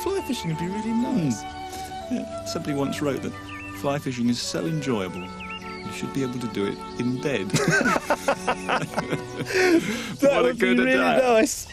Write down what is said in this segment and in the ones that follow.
Fly fishing would be really nice. Yeah. Somebody once wrote that fly fishing is so enjoyable, you should be able to do it in bed. That would be really nice.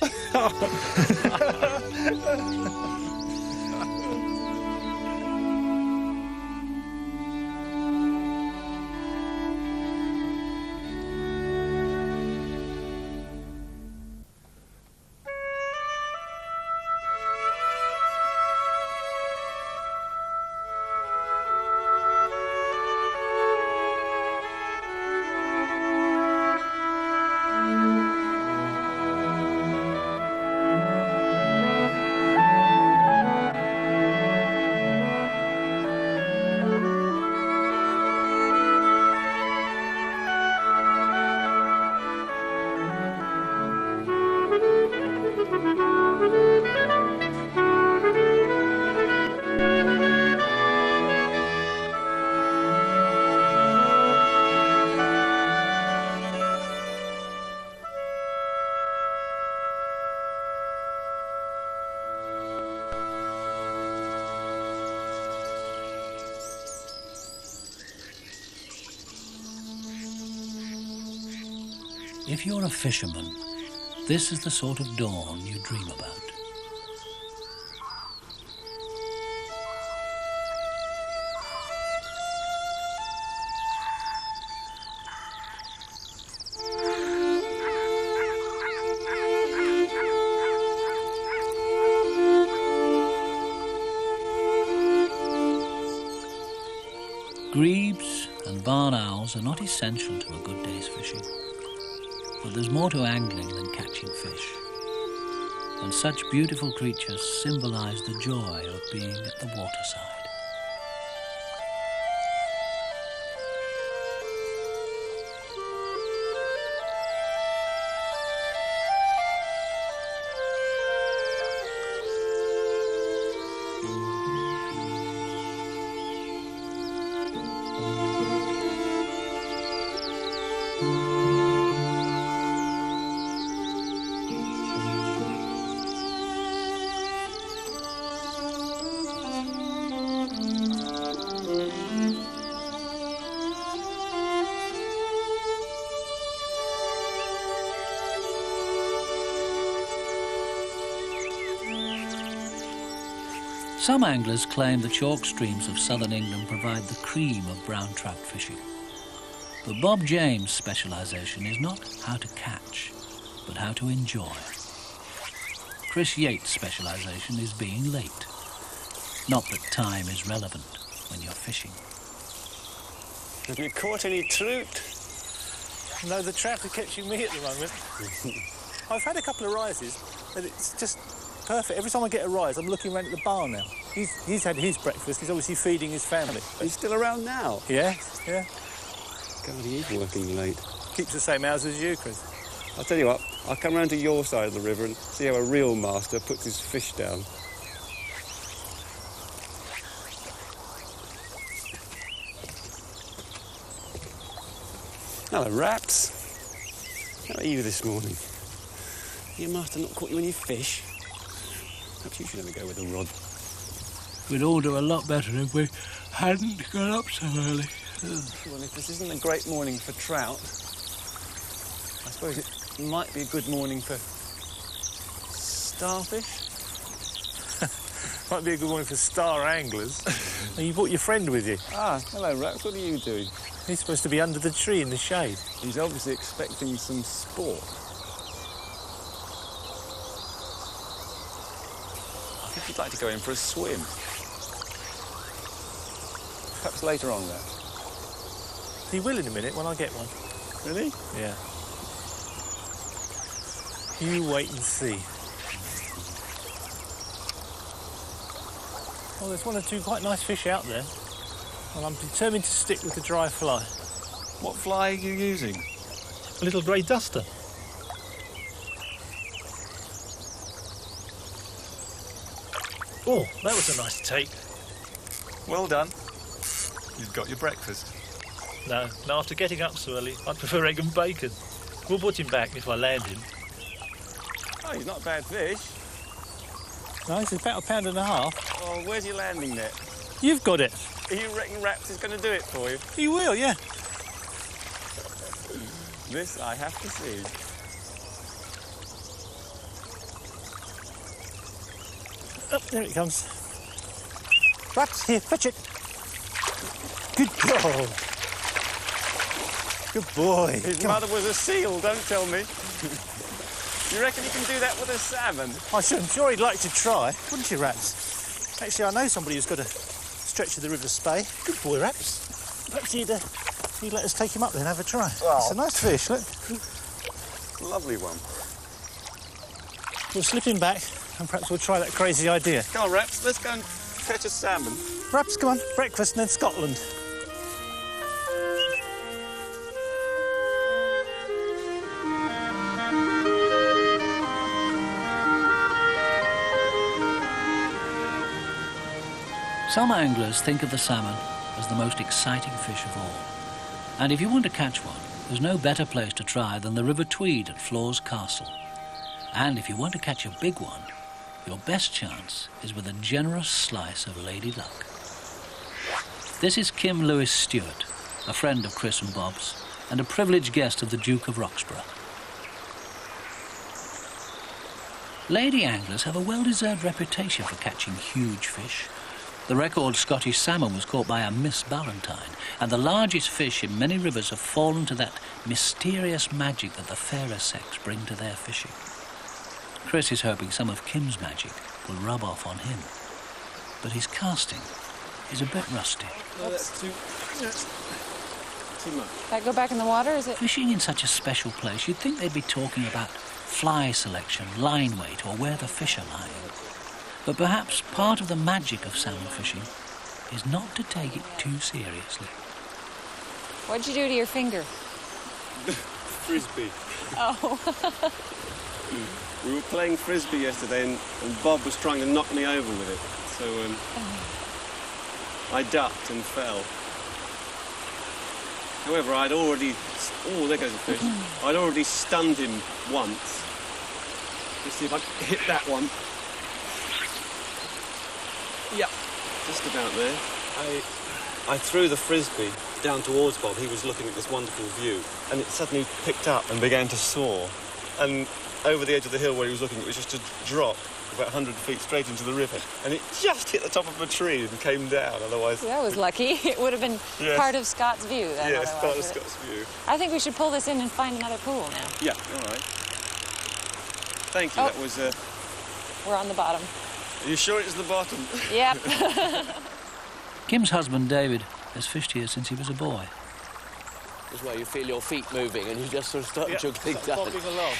If you're a fisherman, this is the sort of dawn you dream about. Grebes and barn owls are not essential to a good day's fishing. But there's more to angling than catching fish. And such beautiful creatures symbolise the joy of being at the waterside. Some anglers claim the chalk streams of southern England provide the cream of brown trout fishing. But Bob James' specialisation is not how to catch, but how to enjoy. Chris Yates' specialisation is being late. Not that time is relevant when you're fishing. Have you caught any trout? No, the trout are catching me at the moment. I've had a couple of rises, but it's just perfect. Every time I get a rise, I'm looking around at the bar now. He's had his breakfast. He's obviously feeding his family. He's still around now? Yeah, yeah. God, he is working late. Keeps the same hours as you, Chris. I'll tell you what, I'll come round to your side of the river and see how a real master puts his fish down. Hello, Raps. How are you this morning? Your master not caught you any fish? Perhaps you should have a go with a rod. We'd all do a lot better if we hadn't got up so early. Well, if this isn't a great morning for trout, I suppose it might be a good morning for starfish. Might be a good morning for star anglers. And you brought your friend with you. Ah, hello, Raps. What are you doing? He's supposed to be under the tree in the shade. He's obviously expecting some sport. I think he'd like to go in for a swim. Perhaps later on, though. He will in a minute when I get one. Really? Yeah. You wait and see. Well, there's one or two quite nice fish out there. Well, I'm determined to stick with the dry fly. What fly are you using? A little grey duster. Oh, that was a nice take. Well done. You've got your breakfast. No, after getting up so early, I'd prefer egg and bacon. We'll put him back if I land him. Oh, he's not a bad fish. No, it's about £1.50. Oh, where's your landing net? You've got it. You reckon Raps is going to do it for you? You will, yeah. This I have to see. Oh, there it comes. Raps, here, fetch it. Good girl. Good boy. His Come on. mother was a seal, don't tell me. You reckon you can do that with a salmon? I'm sure he'd like to try, wouldn't you, Raps? Actually, I know somebody who's got a stretch of the River Spey. Good boy, Raps. Perhaps he'd let us take him up there and have a try. Oh. It's a nice fish, look. Lovely one. We'll slip him back and perhaps we'll try that crazy idea. Come on, Raps, let's go and catch a salmon. Raps, come on, breakfast and then Scotland. Some anglers think of the salmon as the most exciting fish of all. And if you want to catch one, there's no better place to try than the River Tweed at Flores Castle. And if you want to catch a big one, your best chance is with a generous slice of Lady Luck. This is Kim Lewis Stewart, a friend of Chris and Bob's, and a privileged guest of the Duke of Roxburgh. Lady anglers have a well-deserved reputation for catching huge fish. The record Scottish salmon was caught by a Miss Ballantyne, and the largest fish in many rivers have fallen to that mysterious magic that the fairer sex bring to their fishing. Chris is hoping some of Kim's magic will rub off on him, but his casting is a bit rusty. No, that's too much. That go back in the water, is it? Fishing in such a special place, you'd think they'd be talking about fly selection, line weight, or where the fish are lying. But perhaps part of the magic of salmon fishing is not to take it too seriously. What'd you do to your finger? Frisbee. Oh. We were playing frisbee yesterday and Bob was trying to knock me over with it. So I ducked and fell. However, I'd already... Oh, there goes a fish. I'd already stunned him once. Let's see if I can hit that one. Yep, just about there. I threw the frisbee down towards Bob. He was looking at this wonderful view, and it suddenly picked up and began to soar. And over the edge of the hill where he was looking, it was just a drop about 100 feet straight into the river. And it just hit the top of a tree and came down, otherwise... That was lucky. It would have been part of Scott's view then. Yes, part of wouldn't it? Scott's view. I think we should pull this in and find another pool now. Yeah, all right. Thank you, Oh. that was... We're on the bottom. Are you sure it's the bottom? Yep. Kim's husband, David, has fished here since he was a boy. This is where you feel your feet moving and you just sort of start juggling down. Bobbing along.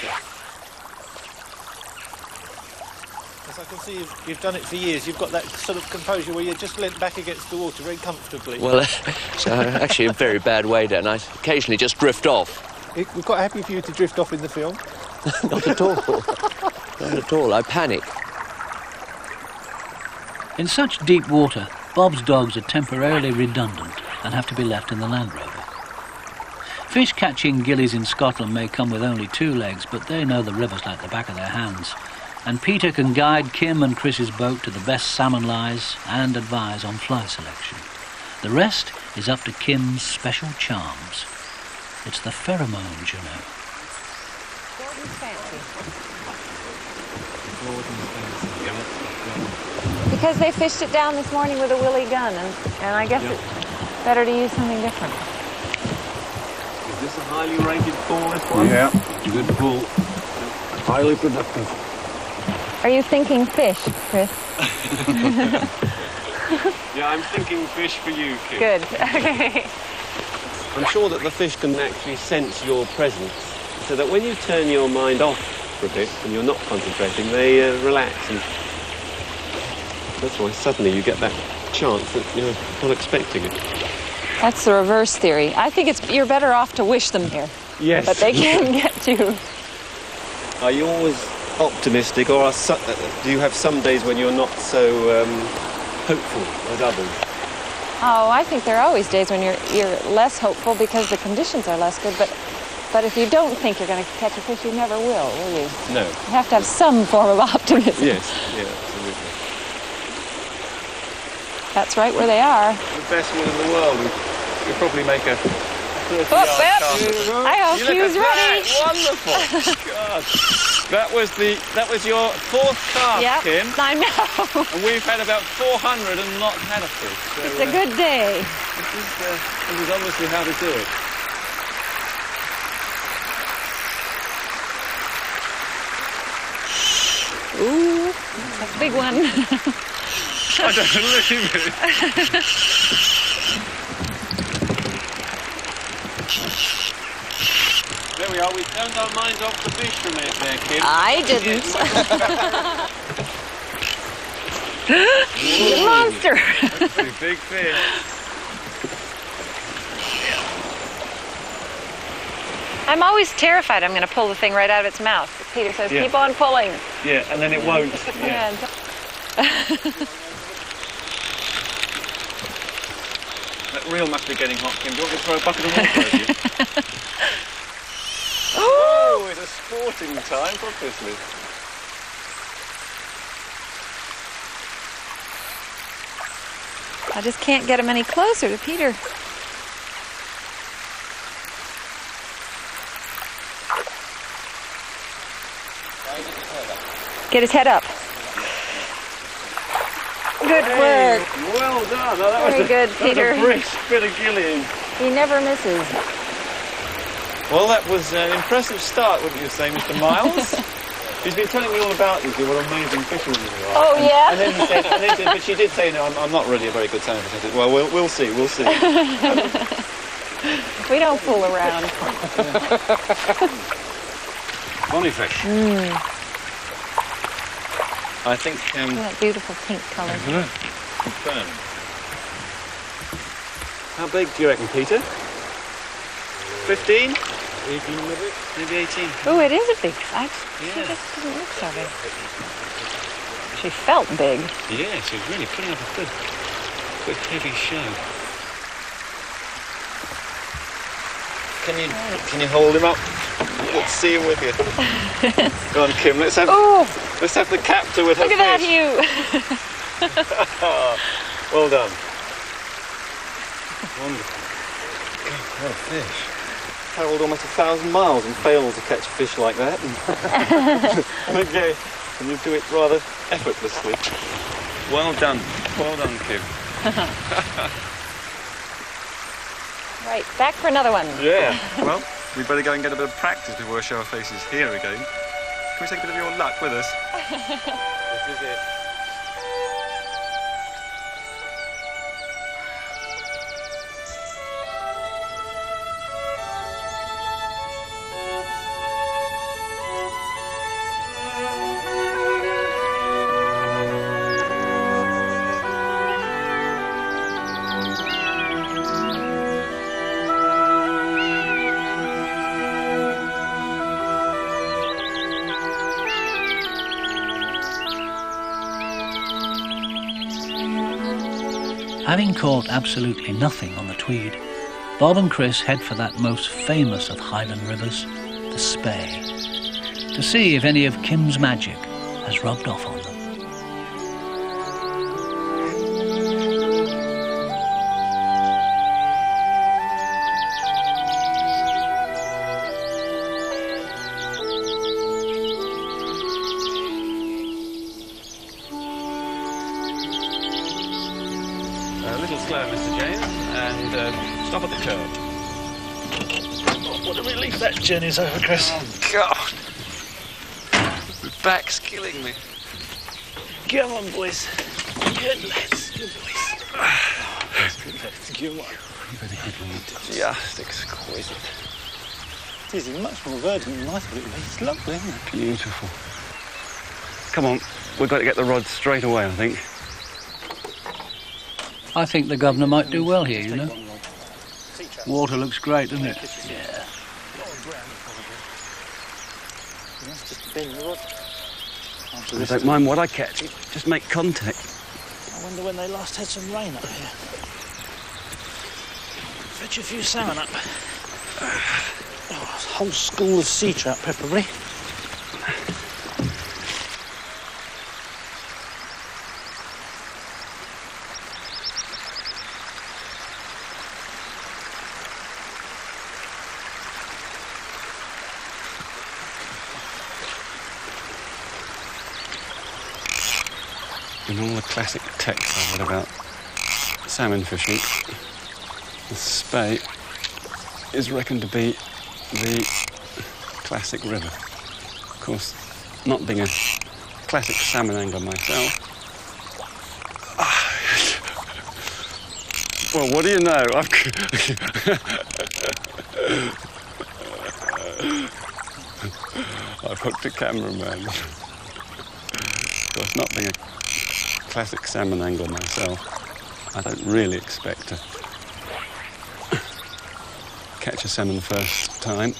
As I can see, you've done it for years. You've got that sort of composure where you're just leant back against the water very comfortably. Well, it's actually a very bad way down. I occasionally just drift off. We're quite happy for you to drift off in the film. Not at all. Not at all. I panic. In such deep water, Bob's dogs are temporarily redundant and have to be left in the Land Rover. Fish catching gillies in Scotland may come with only 2 legs, but they know the rivers like the back of their hands. And Peter can guide Kim and Chris's boat to the best salmon lies and advise on fly selection. The rest is up to Kim's special charms. It's the pheromones, you know. Gordon's fancy. Because they fished it down this morning with a willy gun, and I guess it's better to use something different. Is this a highly rated pool, this one? Yeah. Good pool. Highly productive. Are you thinking fish, Chris? Yeah, I'm thinking fish for you, Kim. Good. Okay. I'm sure that the fish can actually sense your presence, so that when you turn your mind off for a bit and you're not concentrating, they relax, and that's why suddenly you get that chance that you're not expecting it. That's the reverse theory. I think you're better off to wish them here. Yes. But they can get you. Are you always optimistic, or do you have some days when you're not so hopeful as others? Oh, I think there are always days when you're less hopeful because the conditions are less good. But But if you don't think you're going to catch a fish, you never will you? No. You have to have some form of optimism. Yes, yeah, absolutely. That's right where they are. The best one in the world. You'll probably make a 30-yard cast. I hope he was ready. Wonderful. God. That was your fourth cast, Yep, Kim. I know. And we've had about 400 and not had a fish. So, It's a good day. this is obviously how to do it. Ooh, that's a big one. I don't believe it. There we are. We turned our minds off the fish for a minute there, Kim. I didn't. You monster. That's a big fish. I'm always terrified I'm going to pull the thing right out of its mouth. Peter says, Yeah. keep on pulling. Yeah, and then it won't. Yeah. That reel must be getting hot, Kim. Do you want me to throw a bucket of water over you? Oh, it's a sporting time, obviously. I just can't get him any closer to Peter. Get his head up. Good work. Well done. Now, that Very was good, Peter. That was a brisk bit of gillying. He never misses. Well, that was an impressive start, wouldn't you say, Mr. Miles? She's been telling me all about you, what amazing fisherwoman you are. Oh, yeah? And then he said, but she did say, no, I'm not really a very good salmon fisher. I said, well, we'll see, we'll see. We don't fool around. Bonnie fish. I think, That beautiful pink color. confirmed. How big do you reckon, Peter? 15? 18 maybe? Maybe 18. Oh, it is a big fish. She Yeah. just doesn't look so big. She felt big. Yeah, she was really putting up a good heavy show. Can you hold him up? Let's see him with you. Go on, Kim. Let's have the captor with Look her at that, fish. Hugh. Well done. Wonderful. God, what a fish. Travelled almost 1,000 miles and failed to catch a fish like that. Okay, and you do it rather effortlessly. Well done. Well done, Kim. Right, back for another one. Yeah. Well, we better go and get a bit of practice before we show our faces here again. Can we take a bit of your luck with us? This is it. Having caught absolutely nothing on the Tweed, Bob and Chris head for that most famous of Highland rivers, the Spey, to see if any of Kim's magic has rubbed off on them. A little slower, Mr. James, and stop at the curb. What a relief that journey's over, Chris. God! My back's killing me. Come on, boys. Good lads. Good boys. Good one. Just exquisite. It is much more verdant than I thought it would be. It's lovely, isn't it? Beautiful. Come on, we've got to get the rod straight away, I think. I think the governor might do well here, you know. Water looks great, doesn't it? Yeah. Just bend the rod. I don't mind what I catch, just make contact. I wonder when they last had some rain up here. Fetch a few salmon up. Oh. whole school of sea trout, preferably. In all the classic texts I've read about salmon fishing, the Spey is reckoned to be the classic river. Of course, not being a classic salmon angler myself. Well, what do you know? I've hooked a cameraman. Of course, not being a classic salmon angler myself, I don't really expect to catch a salmon the first time,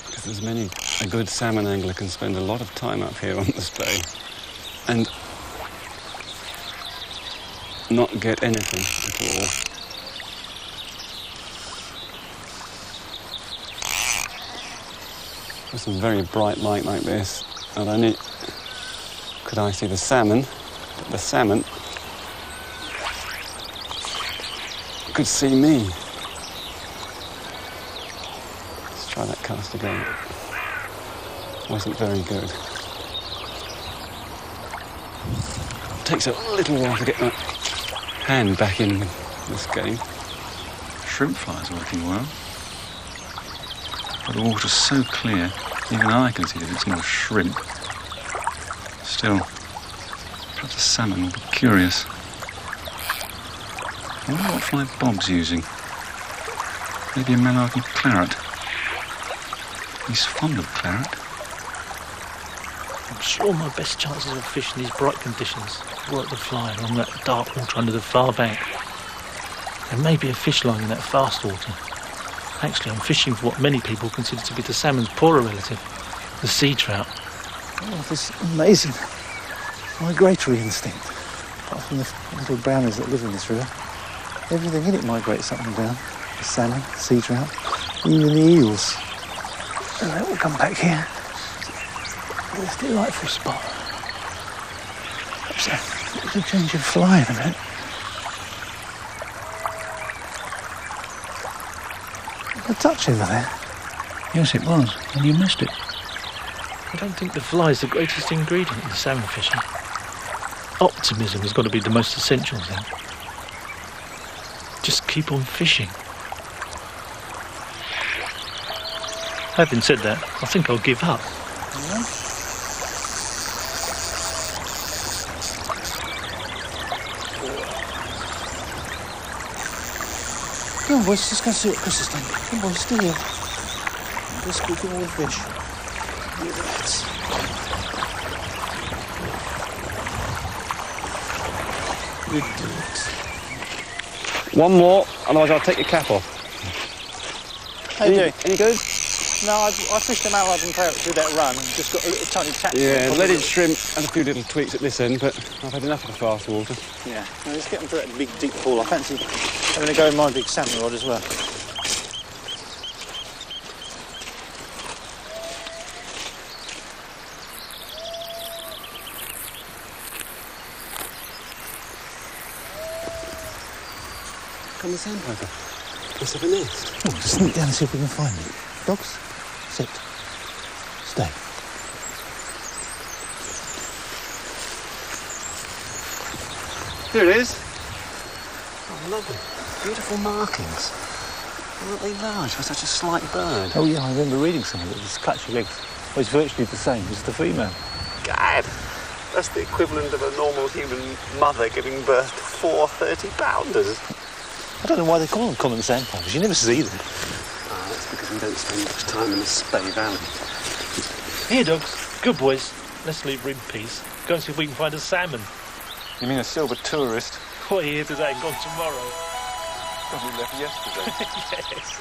because a good salmon angler can spend a lot of time up here on the Spey and not get anything at all. With some very bright light like this, not only could I see the salmon, but the salmon could see me. Let's try that cast again. Wasn't very good. It takes a little while to get my hand back in this game. Shrimp fly's working well. But the water's so clear, even I can see that it's not a shrimp. Still, perhaps a salmon will be curious. I wonder what fly Bob's using. Maybe a Malarkey claret. He's fond of claret. I'm sure my best chances of fishing these bright conditions work the fly along that dark water under the far bank. There may be a fish lying in that fast water. Actually, I'm fishing for what many people consider to be the salmon's poorer relative, the sea trout. Oh, this amazing migratory instinct. Apart from the little brownies that live in this river, everything in it migrates up and down. The salmon, the sea trout, even the eels. And they all come back here. This delightful spot. Perhaps a change of fly in a minute. A touch over there. Yes, it was, and you missed it. I don't think the fly is the greatest ingredient in salmon fishing. Optimism has got to be the most essential thing. Just keep on fishing. Having said that, I think I'll give up. Yeah. Come on, boys, let's go see what Chris has done. Come on, boys, still here. Let's go get all the fish. Look at that. Good dogs. One more, otherwise I'll take your cap off. How you doing? Any good? No, I fished them out and claret through that run and just got a little tiny catch. Yeah, leaded shrimp and a few little tweaks at this end, but I've had enough of the fast water. Yeah, now let's get them to that big deep pool. I fancy having a go in my big salmon rod as well. Come the sandpiper. Must have a nest. Oh, just sneak down and see if we can find it. Dogs, sit. Stay. Here it is. Oh, lovely. Beautiful markings. Aren't they large for such a slight bird? Oh yeah, I remember reading something that this clutch of eggs was virtually the same as the female. Gad, that's the equivalent of a normal human mother giving birth to 4 30-pounders. I don't know why they call them common sandpipers. You never see them. Ah, that's because we don't spend much time in the Spey Valley. Here, dogs. Good boys. Let's leave her in peace. Go and see if we can find a salmon. You mean a silver tourist? What, here today and gone tomorrow? Probably left yesterday. Yes.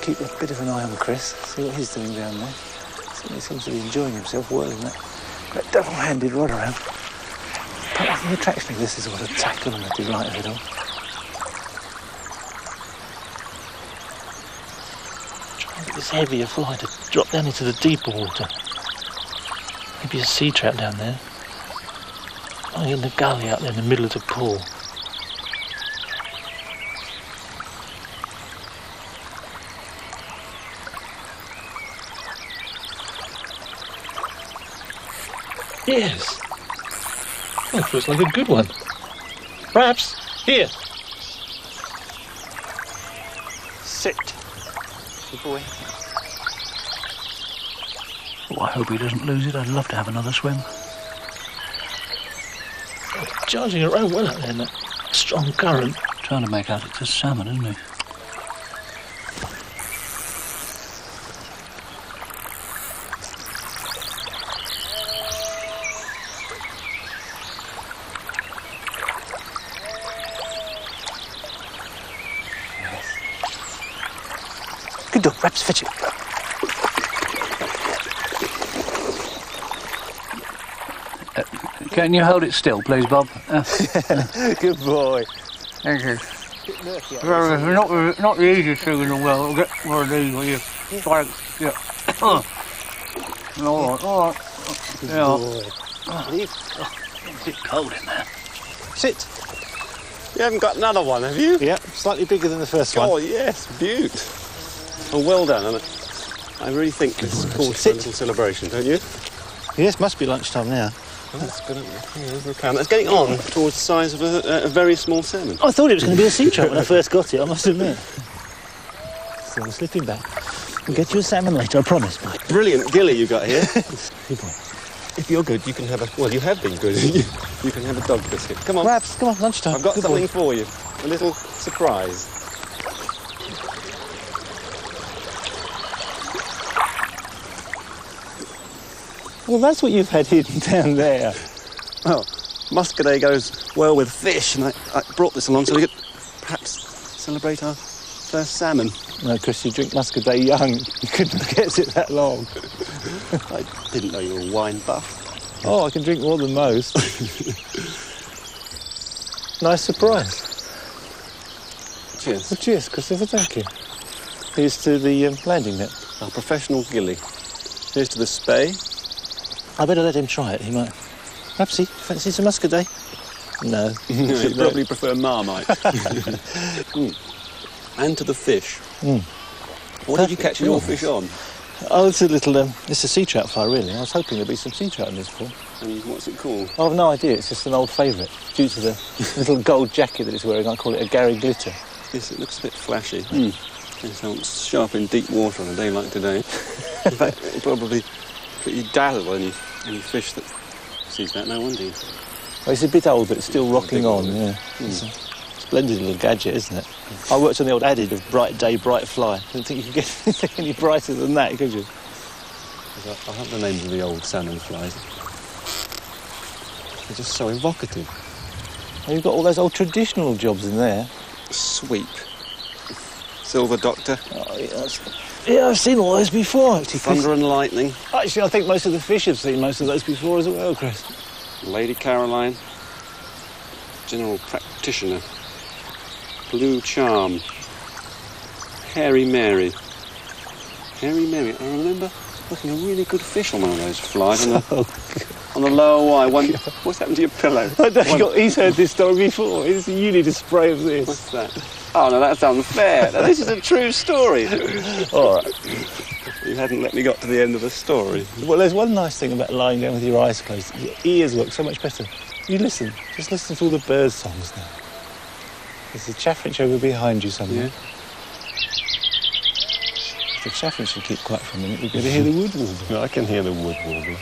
keep a bit of an eye on Chris, see what he's doing down there. He seems to be enjoying himself whirling that double-handed rod around. But I think the attraction of this is what a tackle and the delight of it all. Try and get this heavier fly to drop down into the deeper water. Maybe a sea trout down there. Oh, in the gully out there in the middle of the pool. Yes. That looks like a good one. Perhaps. Here. Sit. Good boy. Oh, I hope he doesn't lose it. I'd love to have another swim. Oh, charging around well out there in that strong current. Trying to make out it's a salmon, isn't he? Good dog, perhaps fetch it. Can you hold it still, please, Bob? Good boy. Thank you. Not the easiest thing in the world. I'll get one of these when you try. Yeah. All right. Good Yeah. boy. It's a bit cold in there. Sit. You haven't got another one, have you? Yeah, slightly bigger than the first one. Oh, yes, beaut. Oh, well done, and I really think this calls for a little celebration, don't you? Yes, must be lunchtime now. Oh, that's good. That's getting on towards the size of a very small salmon. I thought it was going to be a sea trout when I first got it, I must admit. So I'm slipping back. We'll get you a salmon later, I promise, boy. Brilliant gilly you got here. Good boy. If you're good, you can have a... Well, you have been good. You can have a dog biscuit. Come on. Perhaps, come on, lunchtime. I've got Good something boy. for you. A little surprise. Well, that's what you've had hidden down there. Well, muscadet goes well with fish, and I brought this along so we could perhaps celebrate our first salmon. No, Chris, you drink muscadet young. You couldn't have kept it that long. I didn't know you were a wine buff. Oh, I can drink more than most. Nice surprise. Cheers. Well, cheers, Christopher, thank you. Here's to the landing net. Our professional gilly. Here's to the spey. I better let him try it, he might. Perhaps he fancies a muscadet. No. You probably prefer Marmite. And to the fish. What did you catch your fish on? Oh, it's a little, it's a sea trout fly, really. I was hoping there'd be some sea trout in this pool. And what's it called? I've no idea, it's just an old favourite. Due to the little gold jacket that it's wearing, I call it a Gary Glitter. Yes, it looks a bit flashy. It sounds sharp in deep water on a day like today. In fact, it'll probably pretty dazzle any fish that sees that, no wonder. Well, it's a bit old, but it's still rocking on, yeah. It's a splendid little gadget, isn't it? I worked on the old adage of bright day, bright fly. I don't think you could get anything any brighter than that, could you? I have the names of the old salmon flies. They're just so evocative. Oh, you've got all those old traditional jobs in there. Sweep. Silver Doctor. Oh, yes. Yeah, I've seen all those before, actually, Chris. Thunder and Lightning. Actually, I think most of the fish have seen most of those before as well, Chris. Lady Caroline. General Practitioner. Blue Charm. Hairy Mary. Hairy Mary. I remember looking a really good fish on one of those flies on the lower Y. What's happened to your pillow? He's heard this story before. You need a spray of this. What's that? Oh, no, that's unfair. Now, this is a true story. All right. You hadn't let me get to the end of the story. Well, there's one nice thing about lying down with your eyes closed. Your ears work so much better. You listen. Just listen to all the bird songs now. There's a chaffinch over behind you somewhere. Yeah. If the chaffinch should keep quiet for a minute, you're going to hear the wood warbler. I can hear the wood warbler.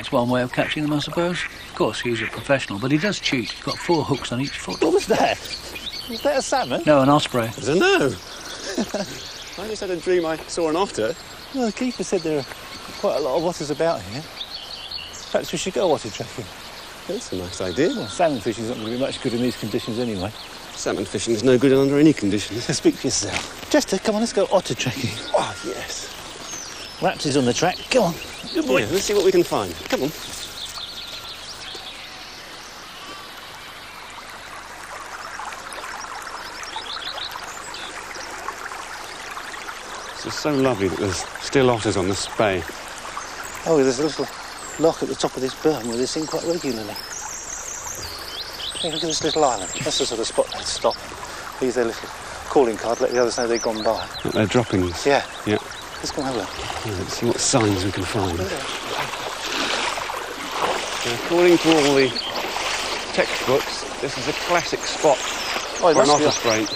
That's one way of catching them, I suppose. Of course, he's a professional, but he does cheat. He's got 4 hooks on each foot. What was that? Was that a salmon? No, an osprey. I don't know. I just had a dream I saw an otter. Well, the keeper said there are quite a lot of otters about here. Perhaps we should go otter tracking. That's a nice idea. Well, salmon fishing's not going to be much good in these conditions anyway. Salmon fishing is no good under any conditions. Speak for yourself. Chester, come on, let's go otter tracking. Oh, yes. Raps is on the track. Come on. Good boy. Yeah, let's see what we can find. Come on. It's just so lovely that there's still otters on the Spey. Oh, there's a little lock at the top of this berm where they're seen quite regularly. Hey, look at this little island. That's the sort of spot they'd stop. Use their little calling card, let the others know they've gone by. They're droppings. Yeah. Yeah. Let's go and have a look. Yeah, let's see what signs we can find. Now, according to all the textbooks, this is a classic spot Oh, it for an must be otter spray.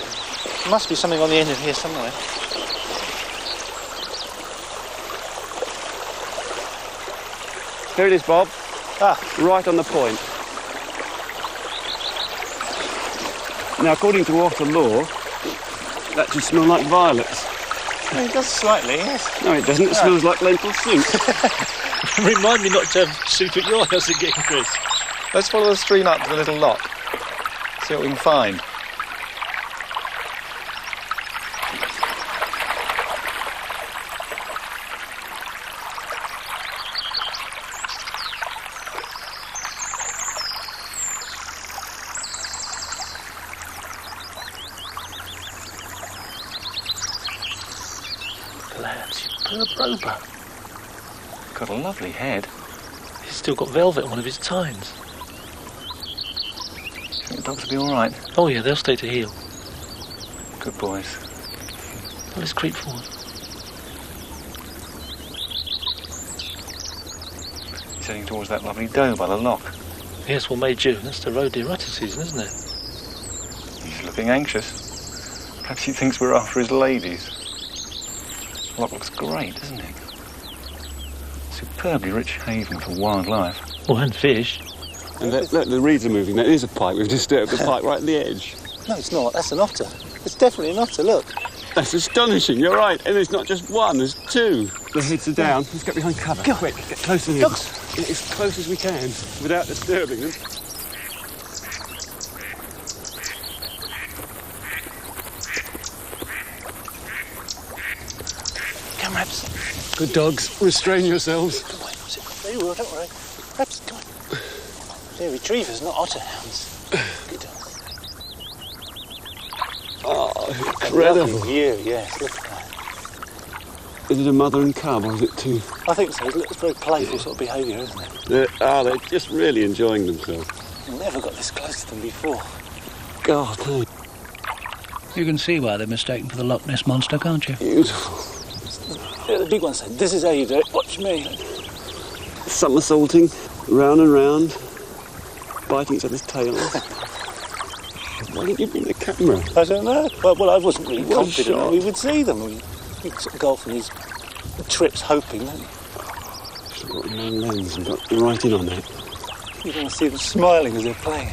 Must be something on the end of here somewhere. Here it is, Bob. Ah, Right on the point. Now, according to otter law, that should smell like violets. it does slightly, yes. No, it doesn't. It smells like lentil soup. Remind me not to have soup at your house again, Chris. Let's follow the stream up to the little lock. See what we can find. Lad, superb roper. Got a lovely head. He's still got velvet on one of his tines. Think the dogs will be all right. Oh yeah, they'll stay to heel. Good boys. Well, let's creep forward. He's heading towards that lovely doe by the lock. Yes, well, May, June. That's the roe deer rutted season, isn't it? He's looking anxious. Perhaps he thinks we're after his ladies. The lock looks great, doesn't it? Superbly rich haven for wildlife. Oh, and fish. And look, the reeds are moving. That is a pike. We've disturbed the pike right at the edge. No, it's not. That's an otter. It's definitely an otter, look. That's astonishing. You're right. And there's not just one, there's 2. The heads are down. Let's get behind cover. Go. Quick, get close to them. Dogs. Get as close as we can without disturbing them. Come, Raps. Good dogs. Restrain yourselves. Come on. Very well, don't worry. Raps, come on. They're retrievers, not otter hounds. Good dogs. Oh, incredible. Yeah, yes, look at that. Is it a mother and cub, or is it 2? I think so. It's very playful sort of behaviour, isn't it? They're just really enjoying themselves. I've never got this close to them before. God, no. You can see why they're mistaken for the Loch Ness Monster, can't you? Beautiful. Yeah, the big one said, this is how you do it. Watch me. Somersaulting, round and round, biting each other's tails. Why didn't you bring the camera? I don't know. Well, I wasn't really One confident shot. we would see them. We sort of go off on these trips hoping, don't you? Should have got a main lens and got right in on that. You don't want to see them smiling as they're playing.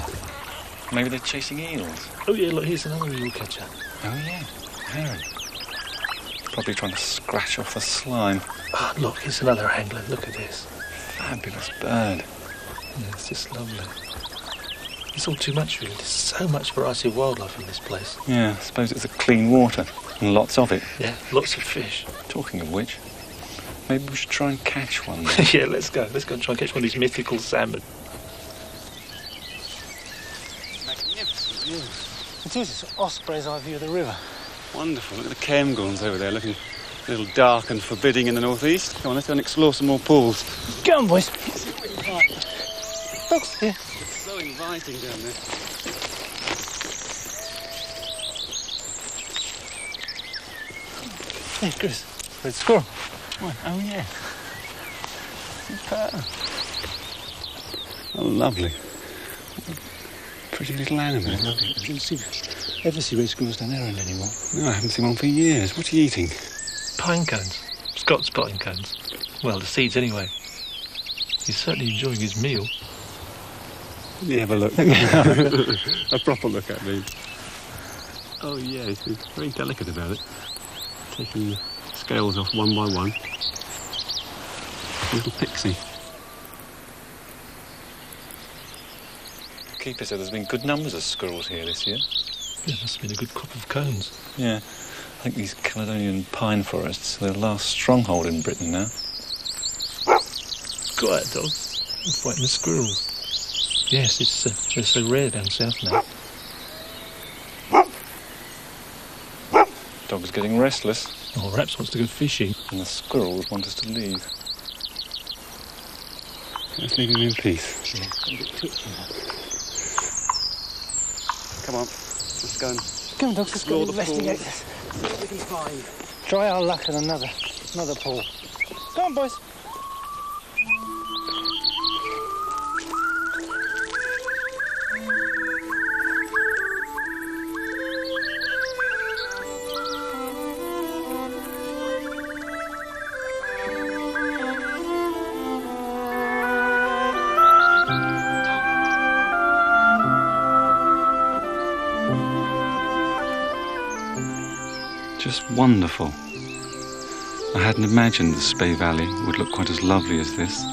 Maybe they're chasing eels. Oh, yeah, look, here's another eel catcher. Oh, yeah. Heron. Probably trying to scratch off the slime. Ah, look, here's another angler. Look at this. Fabulous bird. Yeah, it's just lovely. It's all too much, really. There's so much variety of wildlife in this place. Yeah, I suppose it's a clean water. And lots of it. Yeah, lots of fish. Talking of which, maybe we should try and catch one. Yeah, let's go. Let's go and try and catch one of these mythical salmon. Magnificent view. It is. It's Osprey's eye view of the river. Wonderful. Look at the cairngorms over there, looking a little dark and forbidding in the northeast. Come on, let's go and explore some more pools. Go on, boys. Dogs, here. It's so inviting down there. Hey, Chris. Red squirrel. What? Oh, yeah. Superb. Oh, lovely. Pretty little animal. Lovely. I didn't ever see red squirrels down there anymore. No, I haven't seen one for years. What are you eating? Pine cones. Scots pine cones. Well, the seeds anyway. He's certainly enjoying his meal. Let me have a look. A proper look at me. Oh yeah, he's very delicate about it. Taking the scales off one by one. Little pixie. The keeper said there's been good numbers of squirrels here this year. Yeah, must have been a good crop of cones. Yeah, I think these Caledonian pine forests are the last stronghold in Britain now. Quiet, dogs. They'll frighten the squirrels. Yes, they're so rare down south now. Dog's getting restless. Oh, Raps wants to go fishing. And the squirrels want us to leave. Let's leave him in peace. Yeah. Come on, let's go and Come on, dogs, let's go investigate this. He's fine. Try our luck on another pool. Come on, boys. Just wonderful. I hadn't imagined the Spey Valley would look quite as lovely as this.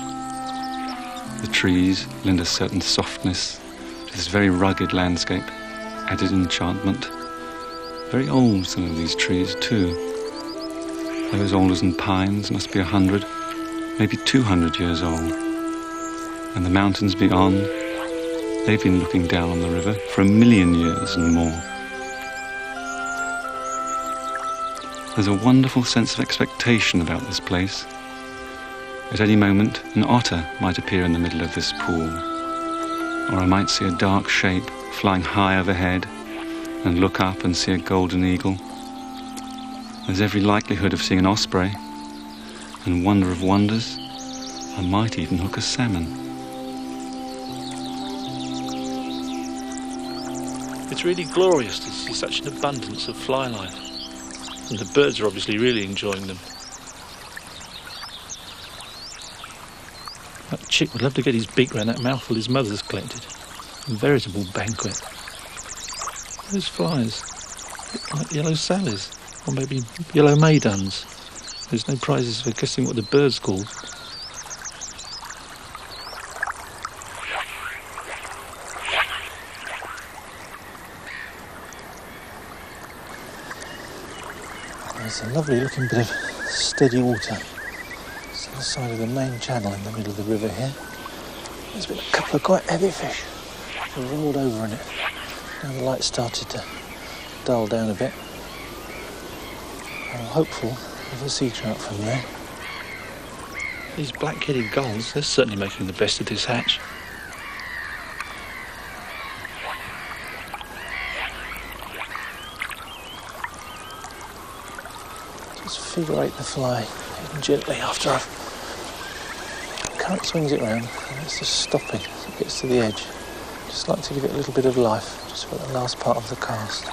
The trees lend a certain softness to this very rugged landscape, added enchantment. Very old, some of these trees, too. Those alders and pines must be 100, maybe 200 years old. And the mountains beyond, they've been looking down on the river for 1,000,000 years and more. There's a wonderful sense of expectation about this place. At any moment, an otter might appear in the middle of this pool, or I might see a dark shape flying high overhead and look up and see a golden eagle. There's every likelihood of seeing an osprey, and wonder of wonders, I might even hook a salmon. It's really glorious to see such an abundance of fly life. And the birds are obviously really enjoying them. That chick would love to get his beak round that mouthful his mother's collected. A veritable banquet. Those flies, like yellow sallies, or maybe yellow mayduns. There's no prizes for guessing what the bird's called. There's a lovely looking bit of steady water. It's on the side of the main channel in the middle of the river here. There's been a couple of quite heavy fish. They rolled over in it. Now the light started to dull down a bit. I'm hopeful of a sea trout from there. These black-headed gulls, they're certainly making the best of this hatch. Just figure eight the fly gently after I've current swings it round and it's just stopping as it gets to the edge. Just like to give it a little bit of life just for the last part of the cast.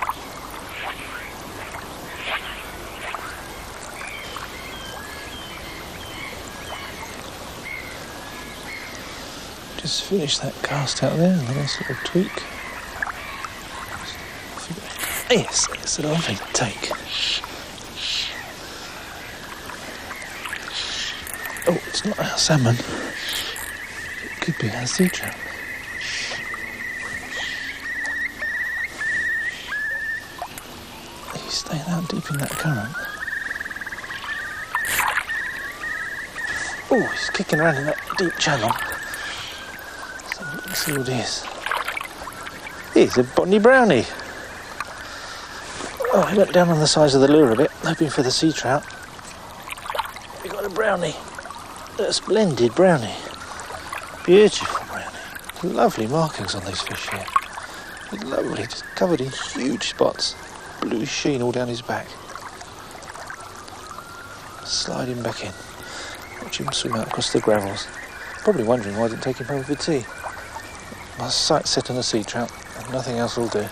Just finish that cast out there, a nice little tweak. Yes, it's a lovely take. Oh, it's not our salmon. It could be our sea trout. He's staying out deep in that current. Oh, he's kicking around in that deep channel. Let's see what it is. He's a bonny brownie. Oh, he went down on the sides of the lure a bit, hoping for the sea trout. We got a brownie. A splendid brownie. Beautiful brownie. Lovely markings on these fish here. Lovely, just covered in huge spots. Blue sheen all down his back. Slide him back in. Watch him swim out across the gravels. Probably wondering why I didn't take him home for tea. My sight's set on a sea trout, and nothing else will do.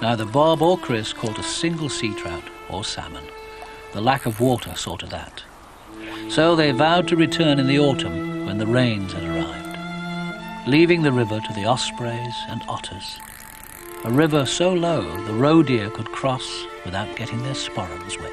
Neither Bob or Chris caught a single sea trout or salmon. The lack of water saw to that. So they vowed to return in the autumn when the rains had arrived, leaving the river to the ospreys and otters, a river so low the roe deer could cross without getting their sporrans wet.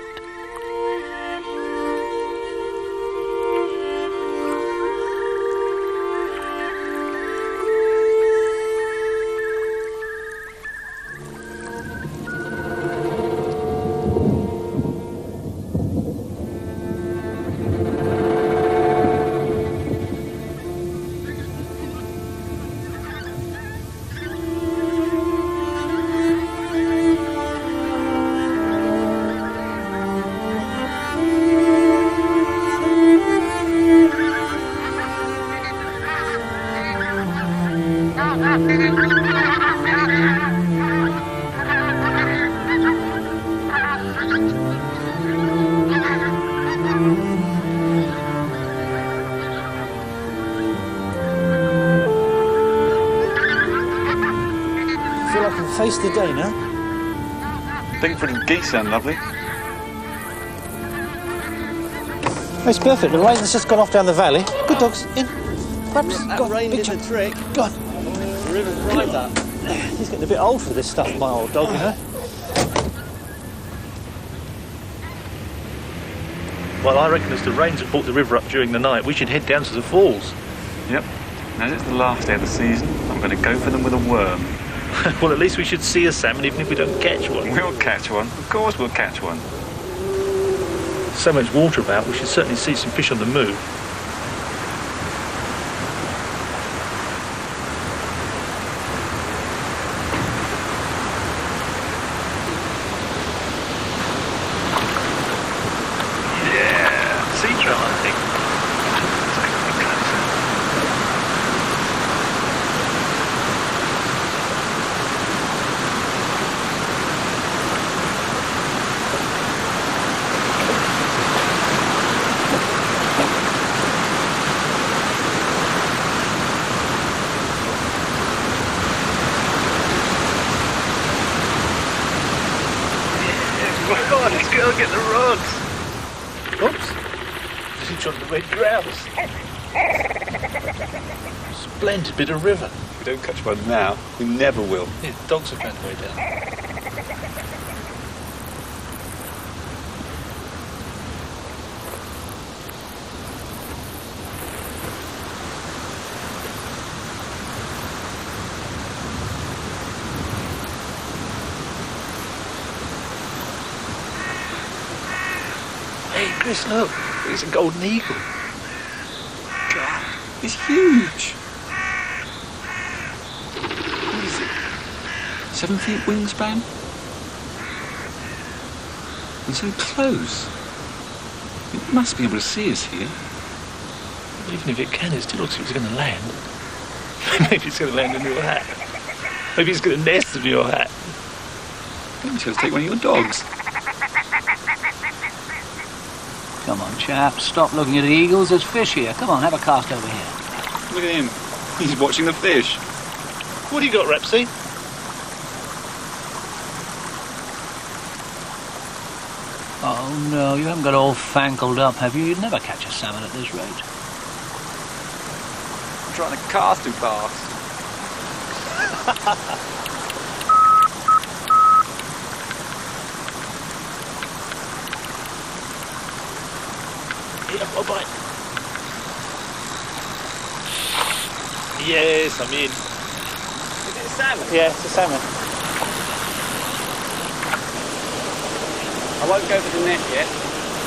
I feel I can face the day now. Bigford and geese sound lovely. It's perfect. The rain has just gone off down the valley. Good dogs, in. Perhaps. That rain did the trick. Go on. The river's right up. He's getting a bit old for this stuff, my old dog, you know. Well, I reckon as the rains have brought the river up during the night, we should head down to the falls. Yep. As it's the last day of the season, I'm going to go for them with a worm. Well, at least we should see a salmon even if we don't catch one. We'll catch one. Of course we'll catch one. So much water about, we should certainly see some fish on the move. Yeah, sea trout, I think. God, let's go get the rods. Oops. She's on the red grouse. Splendid bit of river. If we don't catch one now, we never will. Yeah, the dogs have found their way down. Hey, Chris, look. It's a golden eagle. God, it's huge. What is it? 7 feet wingspan? And so close. It must be able to see us here. Even if it can, it still looks like it's going to land. Maybe it's going to land in your hat. Maybe it's going to nest in your hat. Maybe it's going to take one of your dogs. Come on, chaps, stop looking at the eagles. There's fish here. Come on, have a cast over here. Look at him. He's watching the fish. What do you got, Repsy? Oh, no, you haven't got all fangled up, have you? You'd never catch a salmon at this rate. I'm trying to cast too fast. Yeah, bye-bye. Yes, I'm in. Is it a salmon? Yeah, it's a salmon. I won't go for the net yet.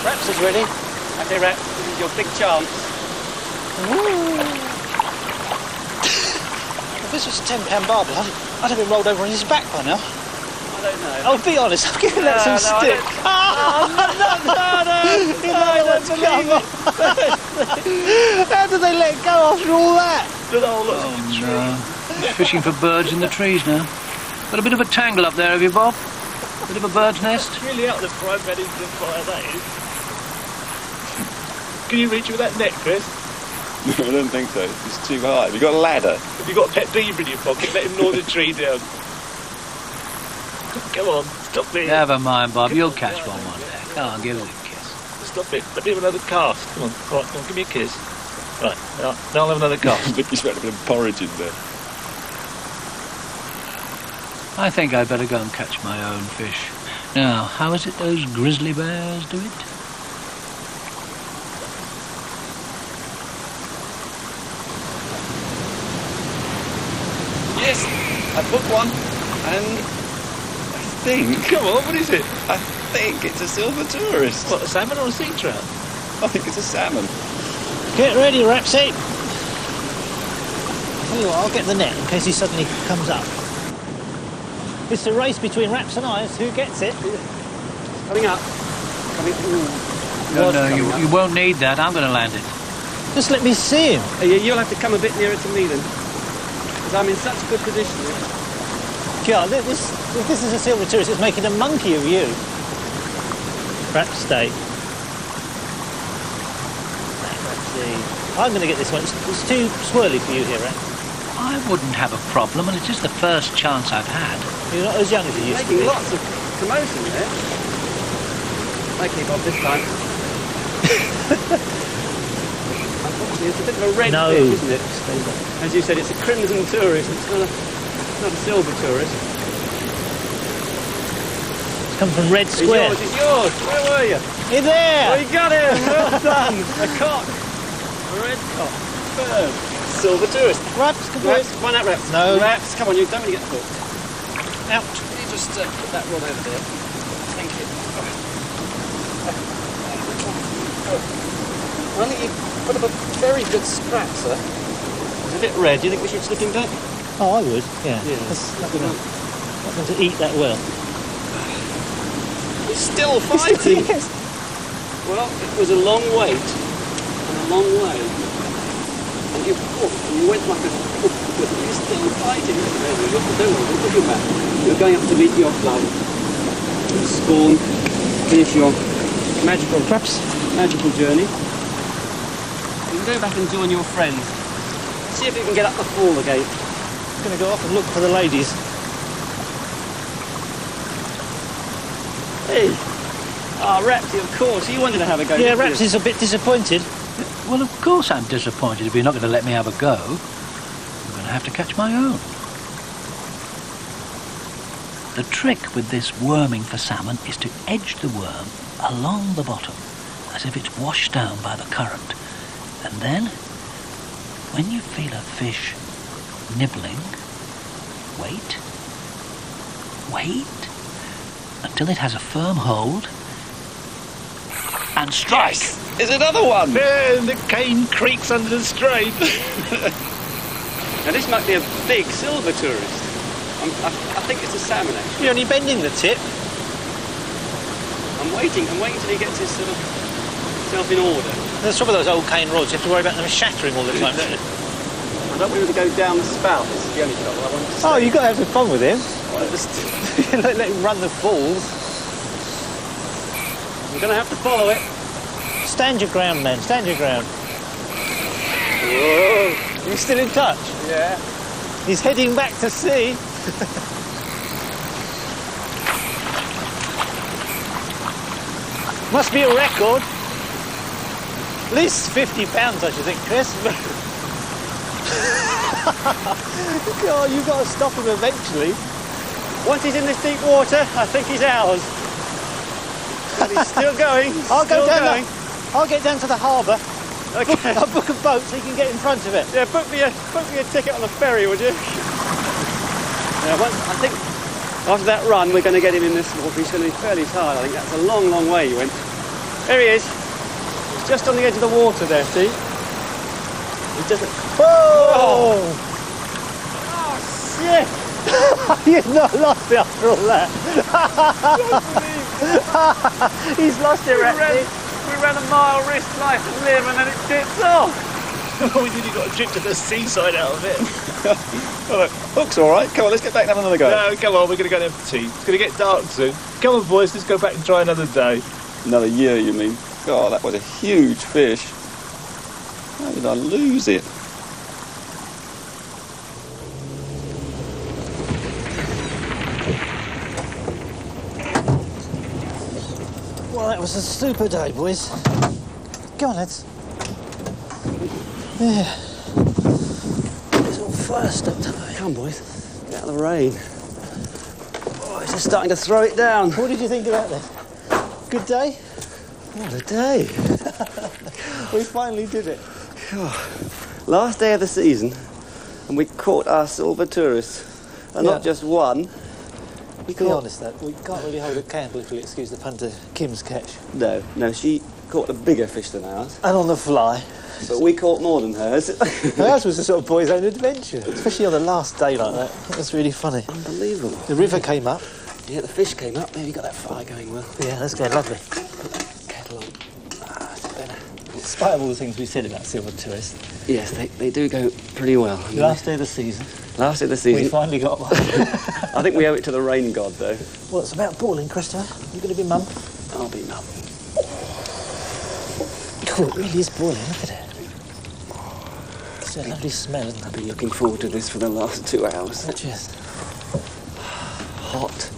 Raps is ready. Okay, Rap, this is your big chance. If this was a £10 barbel, I'd have been rolled over on his back by now. I don't know. Oh, be honest, I'm giving that some stick. How did they let go after all that? Oh, no. He's fishing for birds in the trees now. Got a bit of a tangle up there, have you, Bob? Bit of a bird's nest? It's really out of the frying pan into the fire, that is. Can you reach with that net, Chris? No, I don't think so. It's too high. Have you got a ladder? If you've got a pet beaver in your pocket, let him gnaw the tree down. Come on, stop there. Never mind, Bob. You'll catch one day. Come on, give it a kick. stop it. Let me have another cast. Come on, all right, come on, give me a kiss. Right, now I'll have another cast. I think you spent a bit of porridge in there. I think I'd better go and catch my own fish. Now, how is it those grizzly bears do it? Yes, I booked one, and I think... Come on, what is it? I think it's a silver tourist. What, a salmon or a sea trout? I think it's a salmon. Get ready, Rapsy. Tell you what, I'll get the net in case he suddenly comes up. It's a race between Raps and I. Who gets it? Coming up. No, you won't need that. I'm going to land it. Just let me see him. You'll have to come a bit nearer to me then. Because I'm in such good position here. God, if this is a silver tourist, it's making a monkey of you. Raps, stay. Let's see. I'm going to get this one. It's too swirly for you here, Rap. I wouldn't have a problem, and it's just the first chance I've had. You're not as young as you used to be. Making lots of commotion there. I keep up this time. Unfortunately, it's a bit of a red fish, isn't it? As you said, it's a crimson tourist. It's not a silver tourist. It's come from Red Square. It's yours. Where were you? You're there! Oh, you got him! Well done! A cock. A red cock. Bird. Silver tourist. Raps, come Raps, one out, Raps. No. Raps, come on, you don't want to get hooked. Out. Can you just put that rod over there? Thank you. I think you put up a very good scrap, sir. It's a bit red. Do you think we should slip him back? Oh, I would, yeah. Yeah. That's not going to eat that well. He's still fighting. Yes. Well, it was a long wait and a long way. And you went like a... You're still fighting. Look at that. You're going up to meet your club. Spawn. Finish your magical journey. You can go back and join your friends. See if you can get up the fall again. I'm going to go off and look for the ladies. Hey! Rapsy, of course. You wanted to have a go. Yeah, Rapsy's a bit disappointed. Well, of course I'm disappointed if you're not going to let me have a go. I'm going to have to catch my own. The trick with this worming for salmon is to edge the worm along the bottom, as if it's washed down by the current. And then, when you feel a fish nibbling, wait until it has a firm hold, and strike. Yes, there's another one. And the cane creaks under the strain. Now this might be a big silver tourist. I think it's a salmon actually. You're only bending the tip. I'm waiting till he gets his sort of self in order. There's some of those old cane rods. You have to worry about them shattering all the time, don't you? I don't want him to go down the spout. This is the only trouble. I want him to stay. Oh, you've got to have some fun with him. Well, just... let him run the falls. I'm going to have to follow it. Stand your ground, man. Stand your ground. Whoa. You still in touch? Yeah. He's heading back to sea. Must be a record. At least 50 pounds, I should think, Chris. God, you've got to stop him eventually. Once he's in this deep water, I think he's ours. But he's still going. I'll get down to the harbour. Okay. I'll book a boat so you can get in front of it. Yeah, book me a ticket on the ferry, would you? Yeah, I think after that run, we're going to get him in this water. He's going to be fairly tired. I think that's a long, long way he went. There he is. He's just on the edge of the water there, see? He's just... Whoa! Oh, shit! You've not lost it after all that. He's lost it, Rapsy. We ran a mile risk life and live and then it dips off. We nearly got a trip to the seaside out of it. Oh, look, hook's all right. Come on, let's get back and have another go. No, come on, we're going to go and have tea. It's going to get dark soon. Come on, boys, let's go back and try another day. Another year, you mean? God, that was a huge fish. How did I lose it? Well, that was a super day, boys. Go on, lads. Yeah. It's all first up today. Come, boys. Get out of the rain. Oh, it's just starting to throw it down. What did you think about that? Good day? What a day. We finally did it. Last day of the season, and we caught our silver tourists. And not just one. Be honest, though, we can't really hold a candle if you'll excuse the pun to Kim's catch. No, she caught a bigger fish than ours. And on the fly. But we caught more than hers. Ours was a sort of boy's own adventure, especially on the last day like that. It was really funny. Unbelievable. The river came up. Yeah, the fish came up. There, you got that fire going well. Yeah, that's going lovely. Kettle on. Despite of all the things we said about silver tourists. Yes, they do go pretty well. Last day of the season. Last day of the season. We finally got one. I think we owe it to the rain god, though. Well, it's about boiling, Christopher. You going to be mum? I'll be mum. Oh, it really is boiling. Look at it. It's a lovely smell, isn't it? I've been looking forward to this for the last 2 hours. Cheers. Hot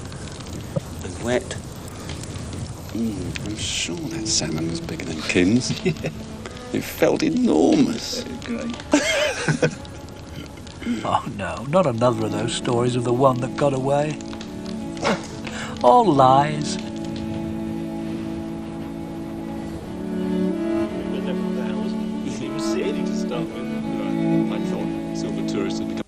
and wet. I'm sure that salmon was bigger than Kim's. Yeah. It felt enormous. Oh no, not another of those stories of the one that got away. All lies. He was sailing to start with. I thought silver tourists had become